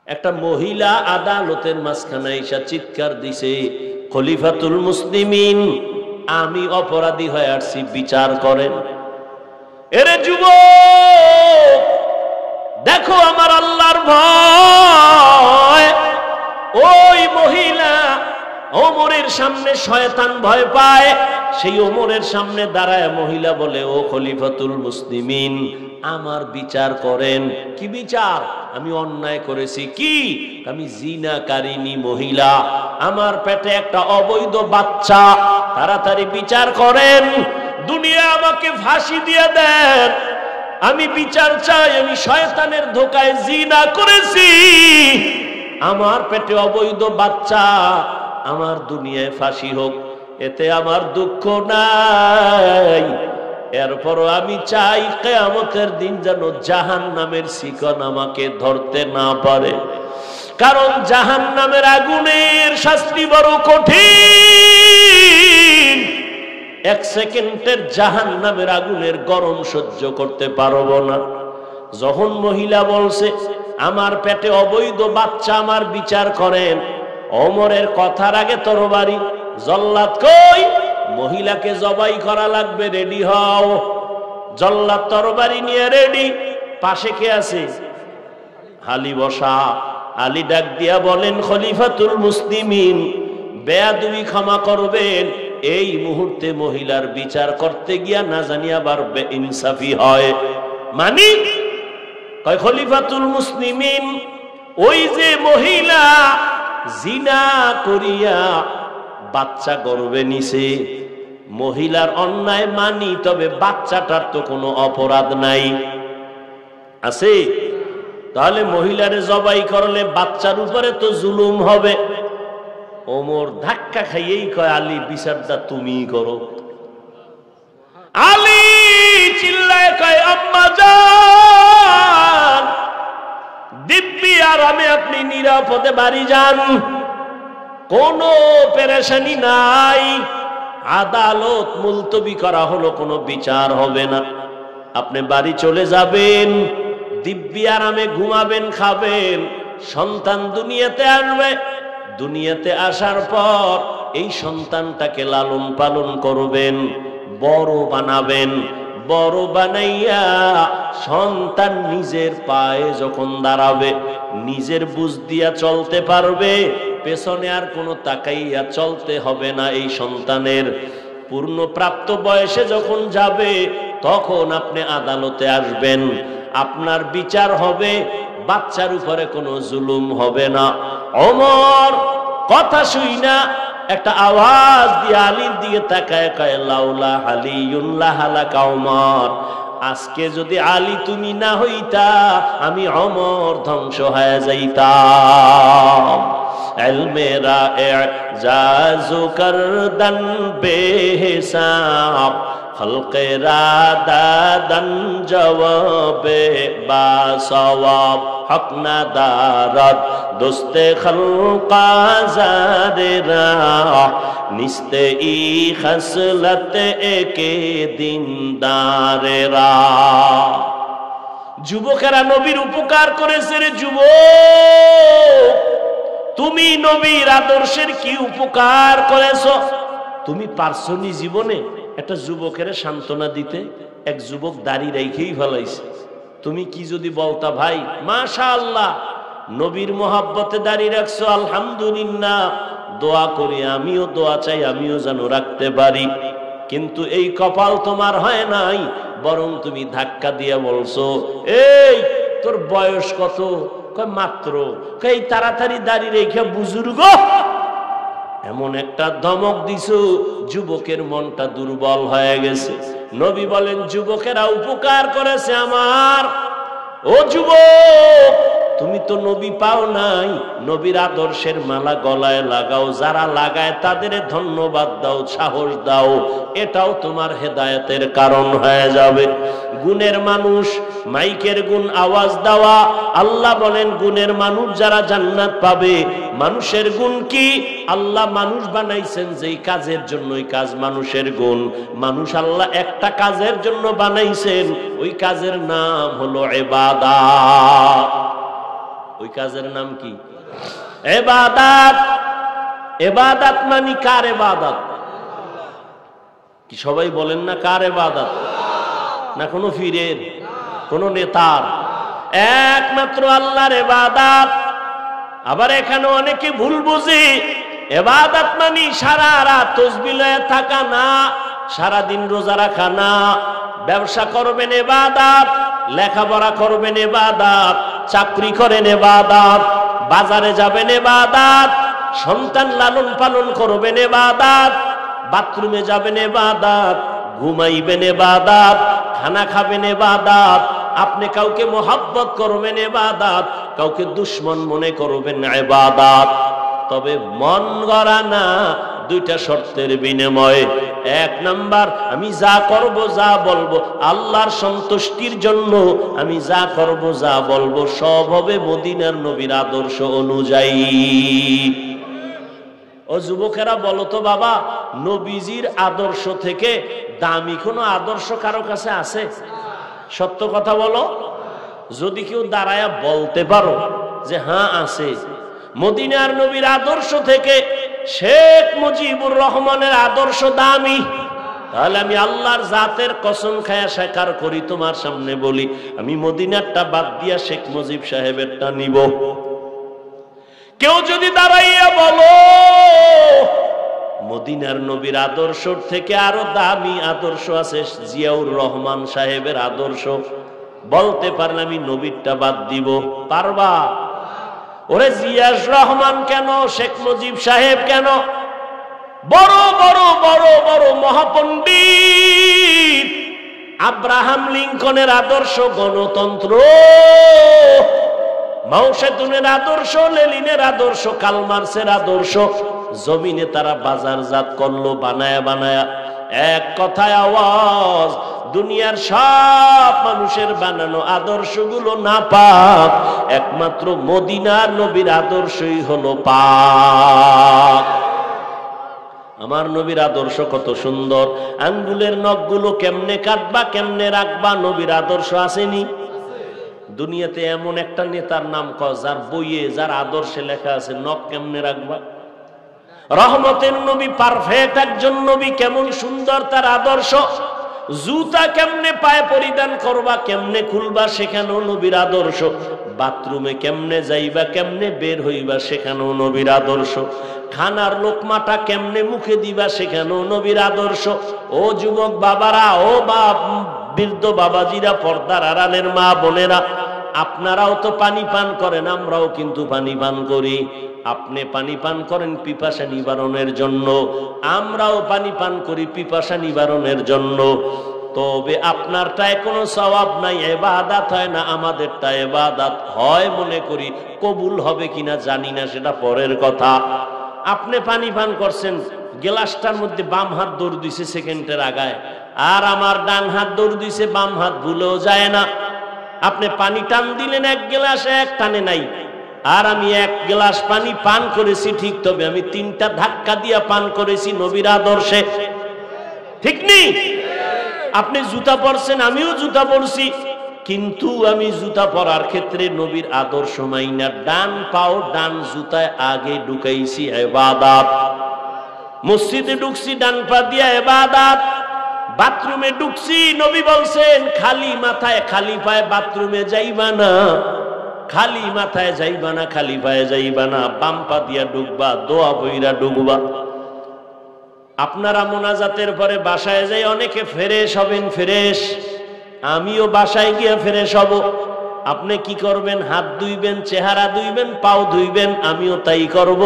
একটা মহিলা আদালতের মাঝখানে এসে চিৎকার দিছে, খলিফাতুল মুসলিমিন, আমি অপরাধী হয়ে আসছি, বিচার করেন। এরে যুবক, দেখো আমার আল্লাহর ভয়। ওই মহিলা ওমরের সামনে শয়তান ভয় পায়, সেই ওমরের সামনে দাঁড়ায় মহিলা বলে, ও খলিফাতুল মুসলিমিন, আমার বিচার করেন। কি বিচার? আমি অন্যায় করেছি। কি? আমি জিনাকারিনী মহিলা, আমার পেটে একটা অবৈধ বাচ্চা, তাড়াতাড়ি বিচার করেন। দুনিয়া আমাকে ফাঁসি দিয়ে দেন, আমি বিচার চাই। আমি শয়তানের ধোকায় জিনা করেছি, আমার পেটে অবৈধ বাচ্চা, আমার দুনিয়ায় ফাঁসি হোক, এতে আমার দুঃখ নাই। এরপরও আমি চাই কিয়ামতের দিন যেন জাহান্নামের শিকল আমাকে ধরতে না পারে, কারণ জাহান্নামের আগুনের শাস্তি বড় কঠিন। এক সেকেন্ডের জাহান্নামের আগুনের গরম সহ্য করতে পারবো না। যখন মহিলা বলছে আমার পেটে অবৈধ বাচ্চা, আমার বিচার করেন, ওমরের কথার আগে তরবারি, জল্লাদ কই, মহিলাকে জবাই করা লাগবে, রেডি হও। জল্লাদ তরবারি নিয়ে রেডি। পাশে কে আছে? আলী বসা। আলী ডাক দিয়া বলেন, খলিফাতুল মুসলিমিন, বেয়াদবি ক্ষমা করবেন, এই মুহূর্তে মহিলার বিচার করতে গিয়া না জানি আবার বেইনসাফি হয়। মানি কয় খলিফাতুল মুসলিমিন, ওই যে মহিলা জিনা করিয়া বাচ্চা গর্ভে নিছে, মহিলার অন্যায় মানি, তবে বাচ্চাটার তো কোনো অপরাধ নাই, আছে? তাহলে মহিলারে জবাই করলে বাচ্চার উপরে তো জুলুম হবে। ওমর ধাক্কা খাইয়েই কয়, আলী, বিচারটা তুমিই করো। আলী চিল্লায় কয়, আম্মা জান, দিব্যি আরামে আপনি নিরাপদে বাড়ি যান, কোনো পেরেশানি নাই। আদালত মুলতবি করা হলো, কোনো বিচার হবে না, আপনি বাড়ি চলে যাবেন, দিব্যি আরামে ঘুমাবেন, খাবেন, সন্তান দুনিয়াতে আসবে। দুনিয়াতে আসার পর এই সন্তানটাকে লালন পালন করবেন, বড় বানাবেন। বড় বানাইয়া সন্তান নিজের পায়ে যখন দাঁড়াবে, নিজের বুঝ দিয়া চলতে পারবে, পেছনে আর কোনো তাকাইয়া চলতে হবে না। এই সন্তানের পূর্ণপ্রাপ্ত বয়সে যখন যাবে, তখন আপনি আদালতে আসবেন, আপনার বিচার হবে, বাচ্চার উপরে কোনো জুলুম হবে না। ওমর কথা শুই না একটা আওয়াজ দিয়ে আলীর দিকে তাকায় কয়, লাউলা আলিয়ুন লাহালাকা ওমর, আজকে যদি আলী তুমি না হইতা, আমি ওমর ধ্বংস হয়ে যাইতাম। ইলমেরা ইজাজু করদন বেহিসাব, খলকেরা দাদন জওয়াবে বাসওয়াব, হক না দারদ দোস্তে খলকা জারেরা, নিস্তে ই খসলত একে দিনদারেরা। যুবকেরা নবীর উপকার করেছে রে যুবক, তুমি নবীর আদর্শের কি উপকার করেছো? তুমি পারছনি জীবনে একটা যুবকের সান্ত্বনা দিতে? এক যুবক দাড়ি রেখেই ফেলাইছে, তুমি কি যদি বলতা, ভাই মাশাআল্লাহ নবীর মোহাব্বতে দাড়ি রাখছো, আলহামদুলিল্লাহ, দোয়া করি, আমিও দোয়া চাই, আমিও যেন রাখতে পারি, কিন্তু এই কপাল তোমার হয় নাই, বরং তুমি ধাক্কা দিয়ে বলছো, এই তোর বয়স কত? কয় মাত্র। কই তাড়াতাড়ি দাড়ি রেখে বুজুর্গ, এমন একটা ধমক দিছো, যুবকের মনটা দুর্বল হয়ে গেছে। নবী বলেন, যুবকেরা উপকার করেছে আমার। ও যুবক, তুমি তো নবী পাও নাই, নবীর আদর্শের মালা গলায় লাগাও, যারা লাগায় তাদের ধন্যবাদ দাও, সাহস দাও, এটাও তোমার হেদায়েতের কারণ হয়ে যাবে। গুণের মানুষ, মাইকের গুণ, আওয়াজ দেওয়া, আল্লাহ বলেন গুণের মানুষ যারা জান্নাত পাবে। মানুষের গুণ কি? আল্লাহ মানুষ বানাইছেন যেই কাজের জন্য, ওই কাজ মানুষের গুণ। মানুষ আল্লাহ একটা কাজের জন্য বানাইছেন, ওই কাজের নাম হলো ইবাদত। ওই কাজের নাম কি? ইবাদত। ইবাদত মানে কার ইবাদত? কি সবাই বলেন না কার ইবাদত? না কোনো পীরের, কোনো নেতার? একমাত্র আল্লাহর ইবাদত। আবার এখানে অনেকে ভুল বুঝে, ইবাদত মানে সারা রাত তাসবিহ লয়ে থাকা না, সারা দিন রোজা রাখা না। ব্যবসা করবেন ইবাদত, লেখাপড়া করবেন ইবাদত, চাকরি করেন ইবাদত, বাজারে যাবেন ইবাদত, সন্তান লালন পালন করবেন ইবাদত, বাথরুমে যাবেন ইবাদত, ঘুমাইবেন ইবাদত, খানা খাবেন ইবাদত, আপনি কাউকে মোহাব্বত করবেন ইবাদত, কাউকে দুশমন মনে করবেন ইবাদত। তবে মন গড়া না, দুইটা শর্তের বিনিময়ে। এক নাম্বার, আমি যা করব যা বলবো আল্লাহর সন্তুষ্টির জন্য, আমি যা করব যা বলবো সব হবে মদিনার নবীর আদর্শ অনুযায়ী। ও যুবকেরা বলো তো বাবা, নবীজির আদর্শ থেকে দামি কোনো আদর্শ কারো কাছে আছে? সত্য কথা বলো। যদি কেউ দাঁড়ায়া বলতে পারো যে হ্যাঁ আছে, মদিনার নবীর আদর্শ থেকে শেখ মুজিবুর রহমানের আদর্শ দামি, তাহলে আমি আল্লাহর জাতের কসম খায়া স্বীকার করি, তোমার সামনে বলি, আমি মদিনারটা বাদ দিয়া শেখ মুজিব সাহেবেরটা নিব। কেউ যদি দাঁড়াইয়া বলো মদিনার নবীর আদর্শ থেকে আরো দামি আদর্শ আছে জিয়াউর রহমান সাহেবের আদর্শ, বলতে পারলে আমি নবীরটা বাদ দিব, পারবা? ওরে জিয়াউর রহমান কেন, শেখ মুজিব সাহেব কেন, বড় বড় বড় বড় মহাপণ্ডিত আব্রাহাম লিঙ্কনের আদর্শ গণতন্ত্র, মাও সেতুনের আদর্শ, লেনিনের আদর্শ, কার্ল মার্ক্সের আদর্শ জমিনে তারা বাজারজাত করলো বানায়া বানায়া। এক কথায় আওয়াজ, দুনিয়ার সব মানুষের বানানো আদর্শগুলো নাপাক, একমাত্র মদিনার নবীর আদর্শই হলো পাক। আমার নবীর আদর্শ কত সুন্দর, আঙ্গুলের নখগুলো কেমনে কাটবা কেমনে রাখবা নবীর আদর্শ আসেনি? দুনিয়াতে এমন একটা নেতার নাম কও যার বইয়ে যার আদর্শে লেখা আছে নখ কেমনে রাখবা? রহমতের নবী পারফেক্ট একজন নবী, কেমন সুন্দর তার আদর্শ। জুতা কেমনে পায়ে পরিধান করবা কেমনে খুলবা সেখানেও নবীর আদর্শ। বাথরুমে কেমনে যাইবা কেমনে বের হইবা সেখানেও নবীর আদর্শ। খানার লোকমাটা কেমনে মুখে দিবা সেখানেও নবীর আদর্শ। ও যুবক বাবারা, ও বাপ বৃদ্ধ বাবাজিরা, পর্দার আড়ালের মা বোনেরা, আপনারাও তো পানি পান করেন, আমরাও কিন্তু পানি পান করি। আপনি পানি পান করেন পিপাসা নিবারণের জন্য, আমরাও পানি পান করি পিপাসা নিবারণের জন্য। তবে আপনারটায় কোনো সওয়াব নাই, ইবাদত হয় না, আমাদেরটা ইবাদত হয় মনে করি। কবুল হবে কিনা জানি না, সেটা পরের কথা। আপনি পানি পান করছেন, গ্লাসটার মধ্যে বাম হাত দৌড় দিছে সেকেন্ডের আগায়, আর আমার ডান হাত দৌড় দিছে বাম হাত, ভুলেও যায় না। আপনি পানি টান দিলেন এক গ্লাস, এক টানে নাই, আর আমি এক গ্লাস পানি পান করেছি ঠিক, তবে আমি 3টা ধাক্কা দিয়া পান করেছি নবীর আদর্শে, ঠিক নেই? আপনি জুতা পরছেন, আমিও জুতা পরছি, কিন্তু আমি জুতা পরার ক্ষেত্রে নবীর আদর্শ মাইনা ডান পাও ডান জুতায় আগে ঢুকাইছি, ইবাদত। মসজিদে ঢুকছি ডান পা দিয়া, ইবাদত। বাথরুমে ঢুকছি, নবী বলছেন খালি মাথায় খালি পায়ে বাথরুমে যাইবা না, খালি মাথায় যাইবা না, খালি পায়ে যাইবা না, বাম পা দিয়া ঢুকবা, দোয়া বইরা ঢুকবা। আপনারা মোনাজাতের পরে বাসায় যাই অনেকে ফ্রেশ হবেন, ফ্রেশ, আমিও বাসায় গিয়ে ফ্রেশ হব। আপনি কি করবেন? হাত ধুইবেন, চেহারা ধুইবেন, পাও ধুইবেন, আমিও তাই করব।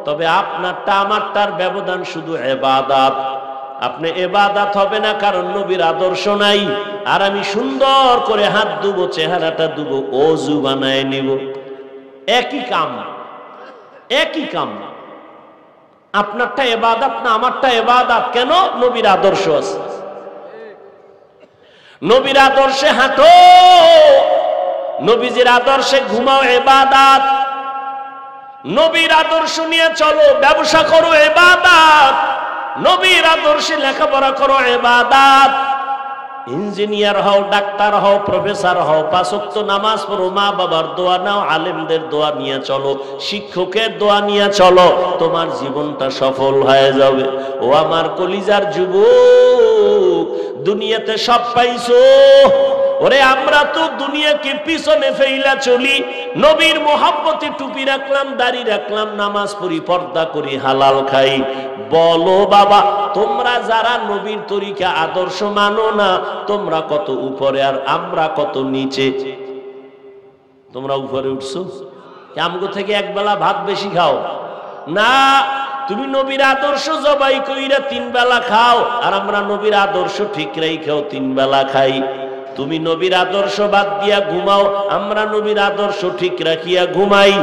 তবে আপনারটা আমারটার ব্যবধান শুধু ইবাদত। আপনি ইবাদত হবে না কারণ নবীর আদর্শ নাই, আর আমি সুন্দর করে হাত ধুবো, চেহারাটা ধুবো, ওযু বানায় নিব, একই কাম, একই কাম। আপনারটা ইবাদত না, আমারটা ইবাদত। কেন? নবীর আদর্শ আছে। নবীর আদর্শে হাঁটো, নবীজির আদর্শে ঘুমাও, ইবাদত। নবীর আদর্শ নিয়ে চলো, ব্যবসা করো, ইবাদত। নবীর আদর্শে লেখাপড়া করো, ইবাদত। ইঞ্জিনিয়ার হও, ডাক্তার হও, প্রফেসর হও, 5 ওয়াক্ত নামাজ পড়ো, মা বাবার দোয়া নাও, আলেমদের দোয়া নিয়ে চলো, শিক্ষকের দোয়া নিয়ে চলো, তোমার জীবনটা সফল হয়ে যাবে। ও আমার কলিজার যুবক, দুনিয়াতে সব পাইছো। ওরে আমরা তো দুনিয়াকে পিছনে ফেইলা চলি, নবীর মোহাব্বতে টুপি রাখলাম, দাড়ি রাখলাম, নামাজ পড়ি, পর্দা করি, হালাল খাই। বলো বাবা, তোমরা যারা নবীর তরিকা আদর্শ মানো না, তোমরা কত উপরে আর আমরা কত নিচে? তোমরা উপরে উঠছো, আমগো থেকে একবেলা ভাত বেশি খাও না। তুমি নবীর আদর্শ জবাই কইরা 3 বেলা খাও, আর আমরা নবীর আদর্শ ঠিক রাইখাও 3 বেলা খাই। তুমি নবীর আদর্শ বাদ দিয়া ঘুমাও, আমরা নবীর আদর্শ ঠিক রাখিয়া ঘুমাই।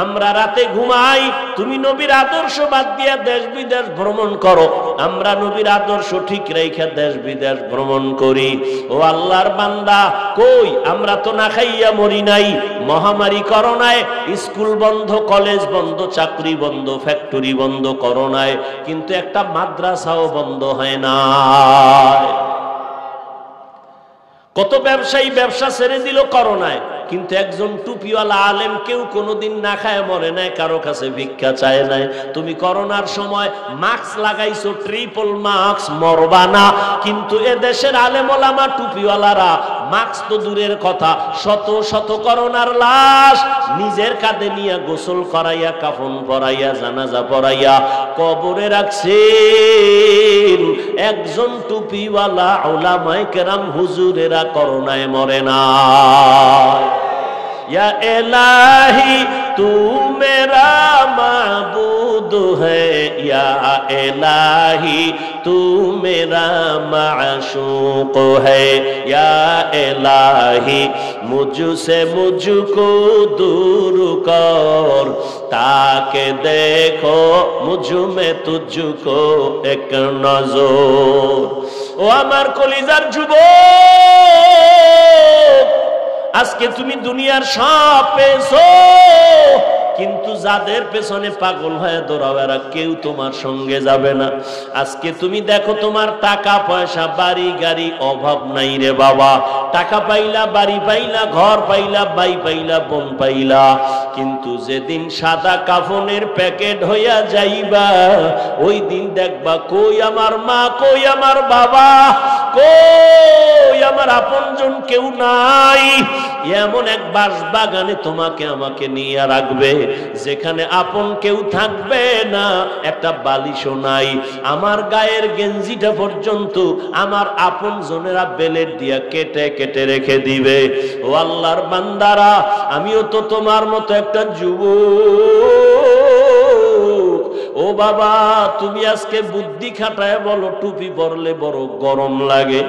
আমরা রাতে ঘুমাই, তুমি নবীর আদর্শ বাদ দিয়া দেশ বিদেশ ভ্রমণ করো, আমরা নবীর আদর্শ ঠিক রাইখা দেশ বিদেশ ভ্রমণ করি। ও আল্লাহর বান্দা, কই আমরা তো না খাইয়া মরি নাই। মহামারী করোনায় স্কুল বন্ধ, কলেজ বন্ধ, চাকরি বন্ধ, ফ্যাক্টরি বন্ধ করোনায়, কিন্তু একটা মাদ্রাসাও বন্ধ হয় না। কত ব্যবসায়ী ব্যবসা ছেড়ে দিল করোনায়, কিন্তু একজন টুপিওয়ালা আলেম কেউ কোনোদিন না খায় মরে নাই, কারো কাছে ভিক্ষা চায় নাই। তুমি করোনার সময় মাস্ক লাগাইছো, ট্রিপল মাস্ক, মরবা না। কিন্তু এ দেশের আলেম ওলামা টুপিওয়ালারা মাস্ক তো দূরের কথা, শত শত করোনার লাশ নিজের কাঁধে নিয়ে গোসল করাইয়া, কাফন পরাইয়া, জানাজা পরাইয়া কবরে রাখছেন। একজন টুপিওয়ালা উলামায়ে কেরাম হুজুরেরা করোনায় মরে না। या इलाही तू मेरा माबूद है, या इलाही तू मेरा माशूक है, या इलाही मुझसे मुझको दूर कर, ताकि देखो मुझ में तुझको एक नजर। ओ আমার কলিজার যুবক, আজকে তুমি দুনিয়ার সব পেয়েছো, কিন্তু যাদের পেছনে পাগল হয়ে দৌড়াও এরা কেউ তোমার সঙ্গে যাবে না। আজকে তুমি দেখো তোমার টাকা পয়সা, বাড়ি গাড়ি, অভাব নাই রে বাবা। টাকা পাইলা, বাড়ি পাইলা, ঘর পাইলা, ভাই পাইলা, বোন পাইলা, কিন্তু যেদিন সাদা কাফনের প্যাকেট হইয়া যাইবা, ওই দিন দেখবা কই আমার মা, কই আমার বাবা, কই আমার আপনজন কেউ নাই। এমন এক বাসবাগানে তোমাকে আমাকে নিয়ে রাখবে, যেখানে আপন কেউ থাকবে না, একটা বালিশও নাই। আমার গায়ের গেঞ্জিটা পর্যন্ত আমার আপন জনেরা বেলেট দিয়া কেটে কেটে রেখে দিবে। ও আল্লাহর বান্দারা, আমিও তো তোমার মতো একটা যুবক। ও বাবা, তুমি আজকে বুদ্ধি খাটায় বলো, টুপি পরলে বড় গরম লাগে।